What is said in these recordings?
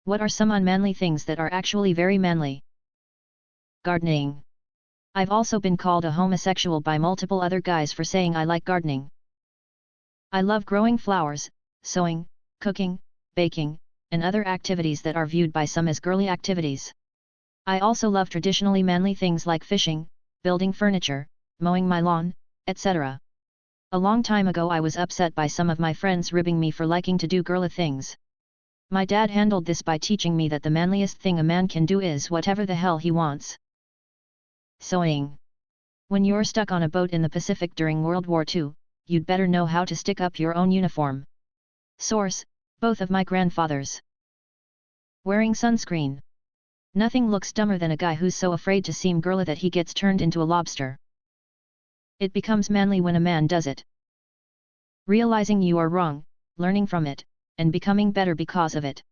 What are some unmanly things that are actually very manly? Gardening. I've also been called a homosexual by multiple other guys for saying I like gardening. I love growing flowers, sewing, cooking, baking, and other activities that are viewed by some as girly activities. I also love traditionally manly things like fishing, building furniture, mowing my lawn, etc. A long time ago I was upset by some of my friends ribbing me for liking to do girly things. My dad handled this by teaching me that the manliest thing a man can do is whatever the hell he wants. Sewing. When you're stuck on a boat in the Pacific during World War II, you'd better know how to stick up your own uniform. Source: both of my grandfathers. Wearing sunscreen. Nothing looks dumber than a guy who's so afraid to seem girly that he gets turned into a lobster. It becomes manly when a man does it. Realizing you are wrong, learning from it, and becoming better because of it.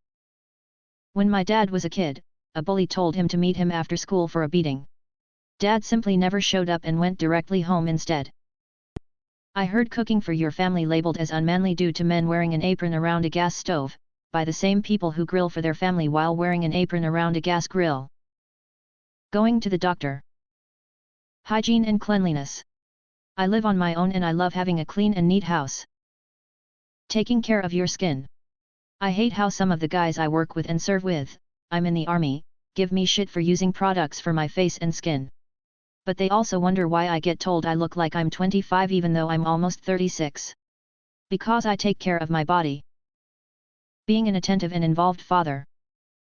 When my dad was a kid, a bully told him to meet him after school for a beating. Dad simply never showed up and went directly home instead. I heard cooking for your family labeled as unmanly due to men wearing an apron around a gas stove, by the same people who grill for their family while wearing an apron around a gas grill. Going to the doctor. Hygiene and cleanliness. I live on my own and I love having a clean and neat house. Taking care of your skin. I hate how some of the guys I work with and serve with, I'm in the army, give me shit for using products for my face and skin. But they also wonder why I get told I look like I'm 25 even though I'm almost 36. Because I take care of my body. Being an attentive and involved father.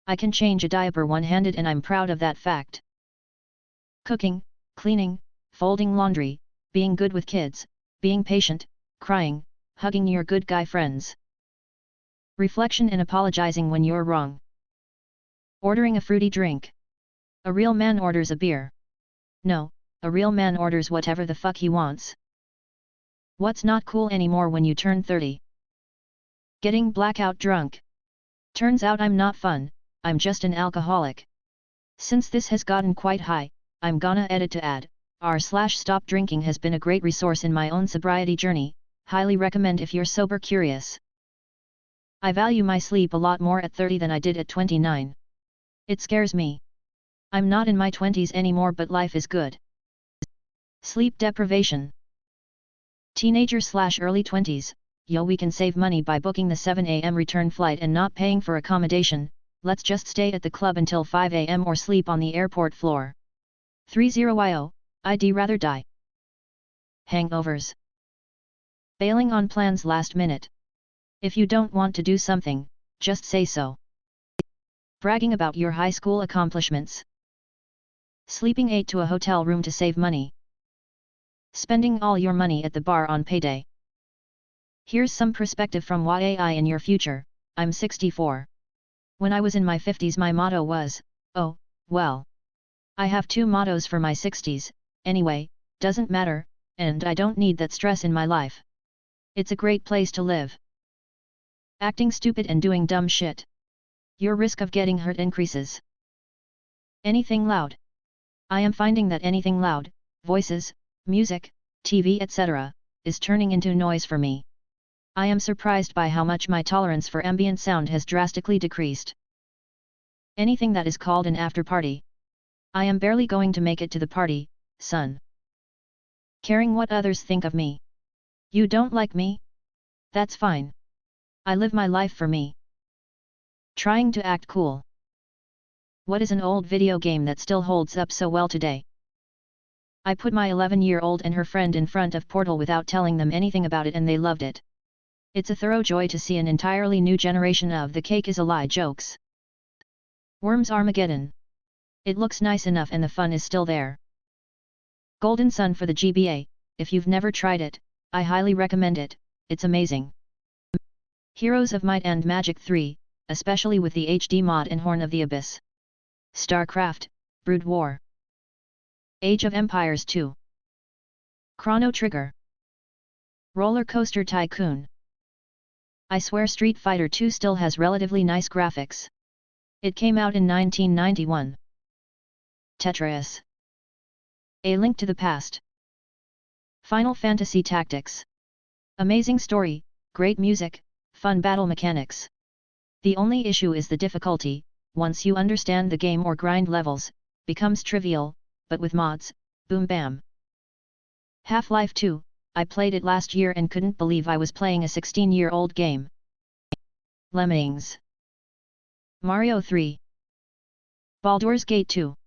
I can change a diaper one-handed and I'm proud of that fact. Cooking, cleaning, folding laundry, being good with kids, being patient, crying, hugging your good guy friends. Reflection and apologizing when you're wrong. Ordering a fruity drink. A real man orders a beer. No, a real man orders whatever the fuck he wants. What's not cool anymore when you turn 30? Getting blackout drunk. Turns out I'm not fun, I'm just an alcoholic. Since this has gotten quite high, I'm gonna edit to add, r/stop drinking has been a great resource in my own sobriety journey, highly recommend if you're sober curious. I value my sleep a lot more at 30 than I did at 29. It scares me. I'm not in my 20s anymore but life is good. Sleep deprivation. Teenager/early 20s, yo we can save money by booking the 7 a.m. return flight and not paying for accommodation, let's just stay at the club until 5 a.m. or sleep on the airport floor. 30yo, I'd rather die. Hangovers. Bailing on plans last minute. If you don't want to do something, just say so. Bragging about your high school accomplishments. Sleeping 8 to a hotel room to save money. Spending all your money at the bar on payday. Here's some perspective from YAI in your future. I'm 64. When I was in my 50s my motto was, oh, well. I have 2 mottos for my 60s, anyway, doesn't matter, and I don't need that stress in my life. It's a great place to live. Acting stupid and doing dumb shit. Your risk of getting hurt increases. Anything loud. I am finding that anything loud, voices, music, TV etc., is turning into noise for me. I am surprised by how much my tolerance for ambient sound has drastically decreased. Anything that is called an after party. I am barely going to make it to the party, son. Caring what others think of me. You don't like me? That's fine. I live my life for me. Trying to act cool. What is an old video game that still holds up so well today? I put my 11-year-old and her friend in front of Portal without telling them anything about it and they loved it. It's a thorough joy to see an entirely new generation of the cake is a lie jokes. Worms Armageddon. It looks nice enough and the fun is still there. Golden Sun for the GBA, if you've never tried it, I highly recommend it, it's amazing. Heroes of Might and Magic 3, especially with the HD mod and Horn of the Abyss. StarCraft, Brood War. Age of Empires 2. Chrono Trigger. Roller Coaster Tycoon. I swear Street Fighter 2 still has relatively nice graphics. It came out in 1991. Tetris. A Link to the Past. Final Fantasy Tactics. Amazing story, great music, fun battle mechanics. The only issue is the difficulty. Once you understand the game or grind levels, becomes trivial, but with mods, boom bam. Half-Life 2, I played it last year and couldn't believe I was playing a 16-year-old game. Lemmings. Mario 3. Baldur's Gate 2.